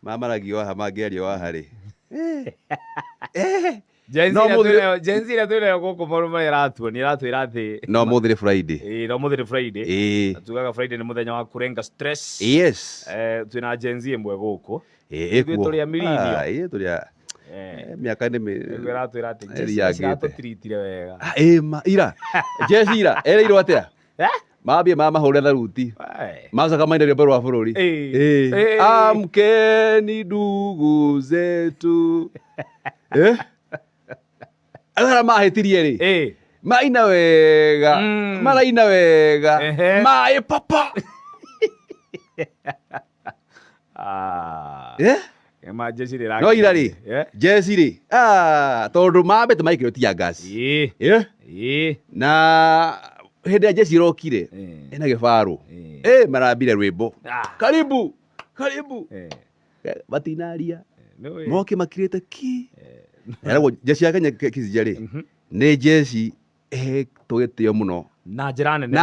mamaragio haha mangĩario haha rĩ. Jenzi ĩrĩa twĩnayo gũkũ maũndũ marĩa ĩratuonia ĩratwĩra atĩ no mũthĩ nĩ Friday. no mũthĩ nĩ Friday. Tugaga Friday nĩ mũthenya wa kũrenga stress. Yes. Twĩna Jenzi ĩmwe gũkũ. Ĩkuo. Tũrĩa mirinio. Tũrĩa miaka nĩ ĩratwĩra atĩ Jenzi ciratũtiritire wega. Ira. Jenzi ira ereirwo atĩa? Mambie mahũre tharuti. Macoka maina rwĩmbo rwa bũrũri. Amkeni ndugu zetu. Agara mahĩtirie rĩ. Maina wega. Maraina wega. Maĩ papa. No ira rĩ. Jesi rĩ. Tondũ mambĩte maikĩrwo tia ngasi. Na hĩndĩ ya Jesi rokire ena gĩbarũ. Marambire rwĩmbo. Karibu. Batinaria. Moke makirĩte ki. Eragwo Jesi ya Kenya Kizija rĩ. Nĩ Jesi tũgĩtĩo mũno. Na njĩra nene.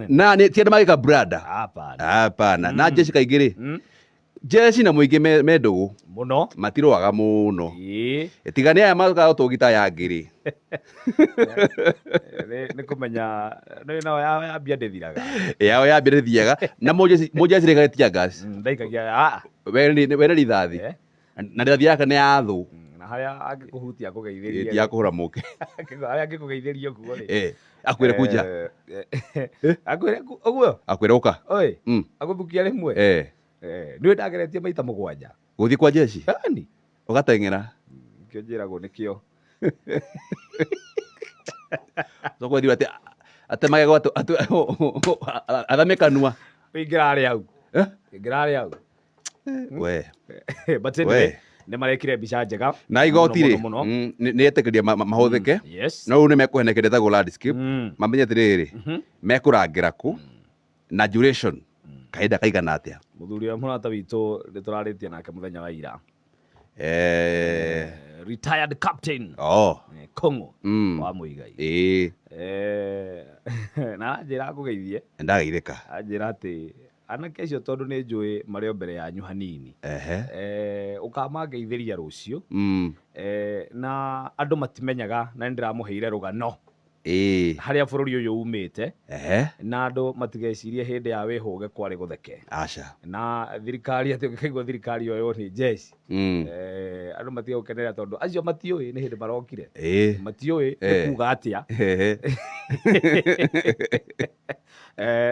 Na nĩ ti andũ magĩka brada. Hapana. Na Jesi kaingĩ rĩ. Jesi na mũingĩ me ndũgũ mũno matirũaga mũno. Tigania aya macokaga tũgita ya ngĩrĩ. Nĩ kũmenya no yambia ndĩthiraga. Yao yambia ndĩthiaga. Na Jesi rĩgatia gas. Ndaikagia we nĩ rithathi. Na rithathi yake nĩ ya thũ. Na harĩa angĩkũhutia akũgeithĩrie. Ya kũhũra mũke. Harĩa angĩkũgeithĩria kuo rĩ. Akwĩre kuja. Akwĩre ũguo. Akwĩre ũka. Oi. Agũthukia rĩmwe. Nĩ ndageretie maita 7. Gũthiĩ kwa Jesi. Hani. Ũgateng'era. Kĩo njĩragwo nĩkĩo. Tũkwĩrwo atĩ magego athame kanua. Ingĩrarĩ hau. Ingĩrarĩ hau. We. But anyway, nĩ marekire mbica njega. Na igoti rĩ. Nĩ etĩkĩria mahũthĩke. No rĩu nĩ mekũhene kĩndũ gĩtagwo landscape. Mamenye atĩrĩrĩ. Mekũrangĩra kũ na duration. Kahinda kaigana atĩa? Mũthuri wa mũrata witũ nĩ tũrarĩtie nake mũthenya wa ira. Retired captain. Kongo wa Muigai. Na njĩra ngũgeithie. Ndageithĩka. Njĩra atĩ anake acio tondũ nĩ njũĩ marĩ o mbere yanyu hanini. Ũkamangeithĩria rũciũ. Na andũ matimenyaga na nĩ ndĩramũheire rũgano. Harĩa bũrũri ũyũ umĩte. Na andũ matigecirie hĩndĩ ya wĩhũge kwarĩ gũtheke. Aca. Na thirikari atĩ ũngĩkaigua thirikari oyo nĩ Jesi. Andũ matige gũkenerera tondũ acio matiũĩ nĩ hĩndĩ marokire. Matiũĩ nĩ kuuga atĩa.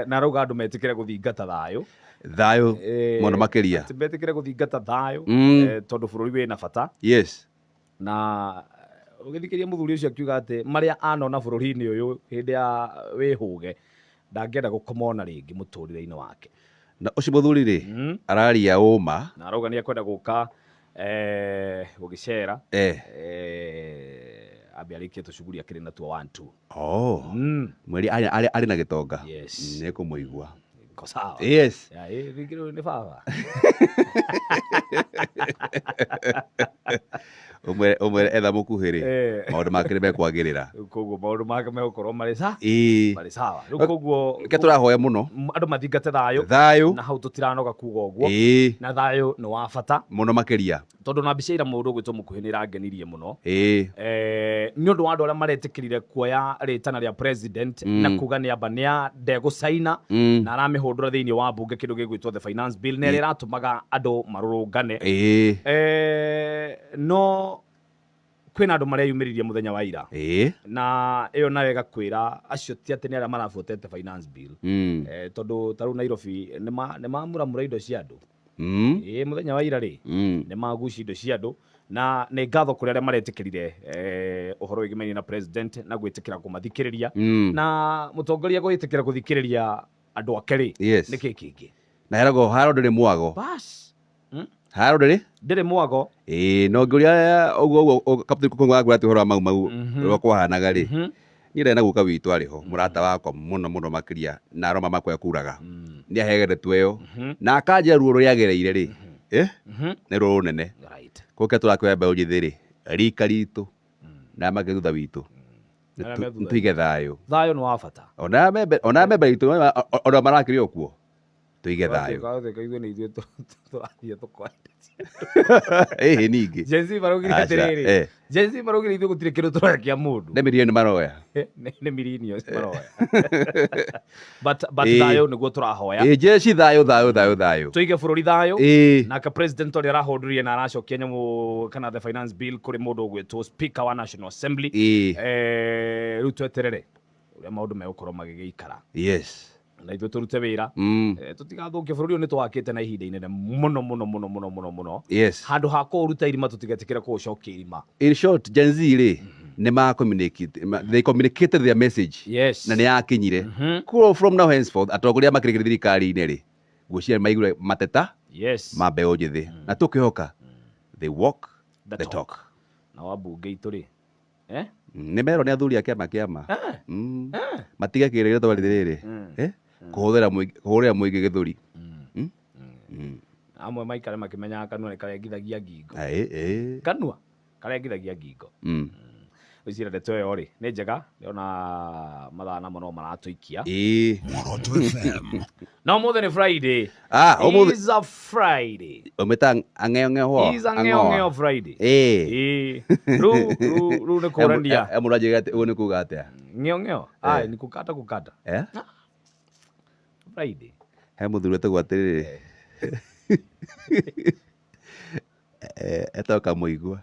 Na rauga andũ metĩkĩre gũthingata thayũ. Thayũ mũno makĩria. Metĩkĩre gũthingata thayũ tondũ bũrũri wĩna bata. Yes. Na ũgĩthikĩria mũthuri ũcio akiuga atĩ marĩa anona bũrũri-inĩ ũyũ hĩndĩ ya wĩhũge ndangĩenda gũkomona rĩngĩ mũtũrĩre-inĩ wake. Na ũcio mũthuri rĩ araria ũma. Na arauga nĩ ekwenda gũka gũgĩcera. Ambe arĩkie tũcuguri akĩrĩ natuo 1-2. Mweri arĩ na gĩtonga. Nĩ kũmũigua. Sawa. Yes. Thikĩrĩrio nĩ baba. Umwe etha mũkuhĩ rĩ maũndũ make nĩ mekwagĩrĩra. Koguo maũndũ make megũkorwo marĩ sawa. Rĩu koguo reke tũrahoya mũno andũ mathingate thayũ. Thayũ. Na hau tũtiranoga kuga ũguo. Na thayũ nĩ wa bata mũno makĩria. Tondũ na mbica ira mũndũ gwĩtwo mũkuhĩ nĩ ĩrangenirie mũno. Nĩ ũndũ wa andũ arĩa maretĩkĩrire kuoya rĩtana rĩa president na kuga nĩ amba nĩ ndegũcaina na aramĩhũndũra thĩinĩ wa mbunge kĩndũ gĩgwĩtwo the finance bill na ĩrĩa ĩratũmaga andũ marũrũngane. No kwĩna andũ mareyumĩririe mũthenya wa ira. Na ĩyo nayo ĩgakwĩra acio ti atĩ nĩ arĩa marabotete finance bill. Tondũ tarĩu Nairobi nĩ mamuramura indo cia andũ. Mũthenya wa ira rĩ nĩ maguci indo cia andũ. Na nĩ ngatho kũrĩ arĩa maretĩkĩrire ũhoro wĩgĩmainie na president na gwĩtĩkĩra kũmathikĩrĩria. Na mũtongoria gwĩtĩkĩra gũthikĩrĩria andũ ake rĩ nĩ kĩngĩ. Na heragwo haro ndĩrĩ mwago. Bas. Haro ndĩrĩ mwago. No ngũria ũguo kapteni Kongo agwĩra atĩ ũhoro wa mau rwa kwahanaga rĩ. Niĩ ndĩrenda gũka witũ arĩ ho mũrata wakwa mũno makĩria na aroma makwa kuraga. Nĩ ahegetwo ĩyo na akanjĩra ruo rũrĩagereire rĩ. Nĩ rũrũ nene. Kũke tũrakĩoya mbeũ njĩthĩ rĩ rika ritũ na make thutha witũ. Nĩtũige thayũ. Thayũ nĩ wa bata. Ona memba itũ ona marakĩrĩ okuo. tuige thayo kaigwe ni ithuĩ tũrathiĩ tũkwenda ningĩ Gen Z maraugire atĩrĩrĩ Gen Z maraugire ithuĩ gũtirĩ kĩndũ tũroya kĩa mũndũ nĩ mirioni maroya nĩ mirioni maroya but thayo nĩguo tũrahoya jeshi thayo tuige bũrũri thayo nake president ũrĩa arahũndũrire na aracokia nyamũ kana the finance bill kũrĩ mũndũ ũgwĩtwo speaker wa National Assembly rĩu tweterere ũrĩa maũndũ megũkorwo magĩgĩikara na ithuĩ tũrute wĩra tũtigathũkie bũrũri ũyũ nĩ twakĩte na ihinda inene mũno handũ ha kũũruta irima tũtigetĩkĩre kũũcokia irima. In short, Gen Z rĩ they communicated their message na nĩ yakinyire from now henceforth atongoria makĩrĩkĩra thirikari-inĩ rĩ gwĩciria maigure mateta ma mbeũ njĩthĩ na tũkĩhoka they walk the talk. Na wambunge itũ rĩ nĩ merwo nĩ athuri a kĩama matige kĩrĩgĩrĩro twarĩ rĩrĩ kũhũrĩra mũingĩ gĩthũri amwe maikare makĩmenyaga kanua nĩ karengithagia ngingo kanua karengithagia ngingo wĩcira ndeto ĩyo rĩ nĩ njega ndĩrona mathaa namo no maratũikia na ũmũthĩ nĩ Friday is a Friday ũmĩta ang'eong'eo is ang'eong'eo Friday rĩu nĩ kũrania mũndũ anjĩga ũguo nĩ kuuga atĩa ng'eong'eo ni kukata Friday he mũthuri wetagwo atĩrĩrĩ etagwo Kamũigua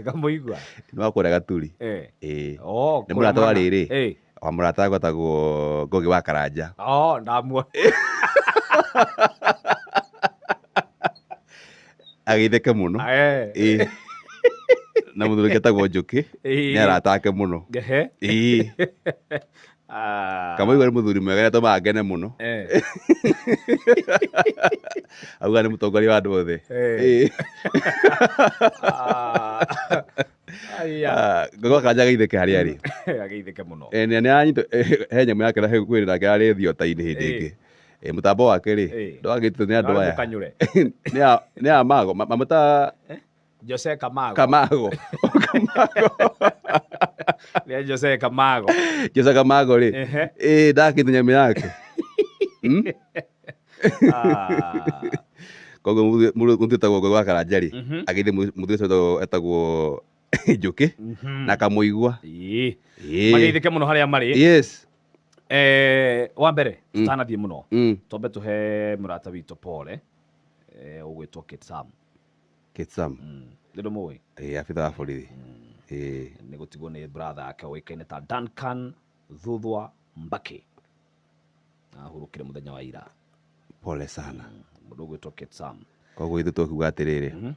Kamũigua nĩ wa kũrĩa Gaturi nĩ mũrata wa rĩrĩ wa mũrata gwetagwo Ngũgĩ wa Karanja ndamuona agĩithĩke mũno na mũthuri getagwo Njũkĩ nĩ arata ake mũno Kamũigua nĩ mũthuri mwega nĩatũmaga ngene mũno auga nĩ mũtongoria wa andũ othe Ngũgĩ wa Karanja agĩithĩke harĩa arĩ agĩithĩke mũno nĩ aranyitwo he nyamũ yake na he kwĩrĩ nake arĩ thiota-inĩ hĩndĩ ĩngĩ mũtambo wake rĩ ndwagĩtwo nĩ andũ aya nĩ amago mamũta Jose Kamago nĩ Jose Kamago rĩ ndakĩte nyamũ yake koguo mũndũ etagwo Ngũgĩ wa Karanja rĩ agĩithĩ mũthuri ũcio etagwo Njũkĩ na Kamũigua magĩithĩke mũno harĩa marĩ wa mbere tũtanathiĩ mũno twambe tũhe mũrata witũ pole ũgwĩtwo Kitsam ndĩ mũĩ abitha wa borithi nĩ gũtigwo nĩ brother yake ũĩkaine ta Duncan Thuthwa Mbake ahurũkire mũthenya wa ira. Pole sana mũndũ ũgwĩtwo Kitsam. Koguo ithuĩ tũkiuga atĩrĩrĩ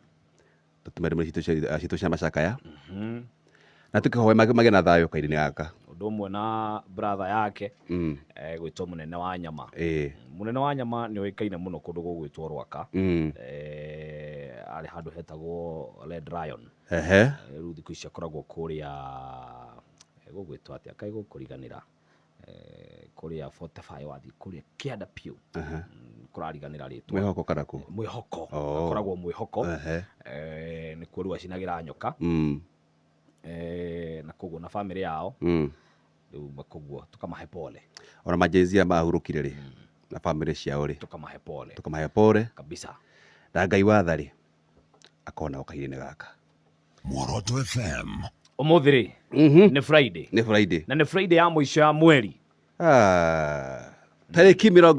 tũtũme ndũmĩrĩri citũ cia macakaya na tũkĩhoya magĩe na thayũ kahinda-inĩ gaka. Ũndũ ũmwe na brother yake gwĩtwo Mũnene wa Nyama. Mũnene wa Nyama nĩ ũĩkaine mũno kũndũ gũgwĩtwo Rwaka, arĩ handũ hetagwo Red Lion. Rĩu thikũ ici akoragwo kũrĩa gũgwĩtwo atĩa kaĩ gũkũriganĩra kũrĩa 45 wathiĩ kũrĩa kĩanda piũ kũrariganĩra rĩtwa Mwĩhoko kana kũ Mwĩhoko akoragwo Mwĩhoko nĩkuo rĩu acinagĩra nyoka na koguo na family yao rĩu makoguo tukamahe pole ona majezia mahurũkire rĩ na family ciao rĩ tukamahe pole kabisa na Ngai watha rĩ akona okahinda-inĩ gaka. Muoroto FM ũmũthĩ rĩ nĩ Friday na nĩ Friday ya mũico ya mweri tarĩki 30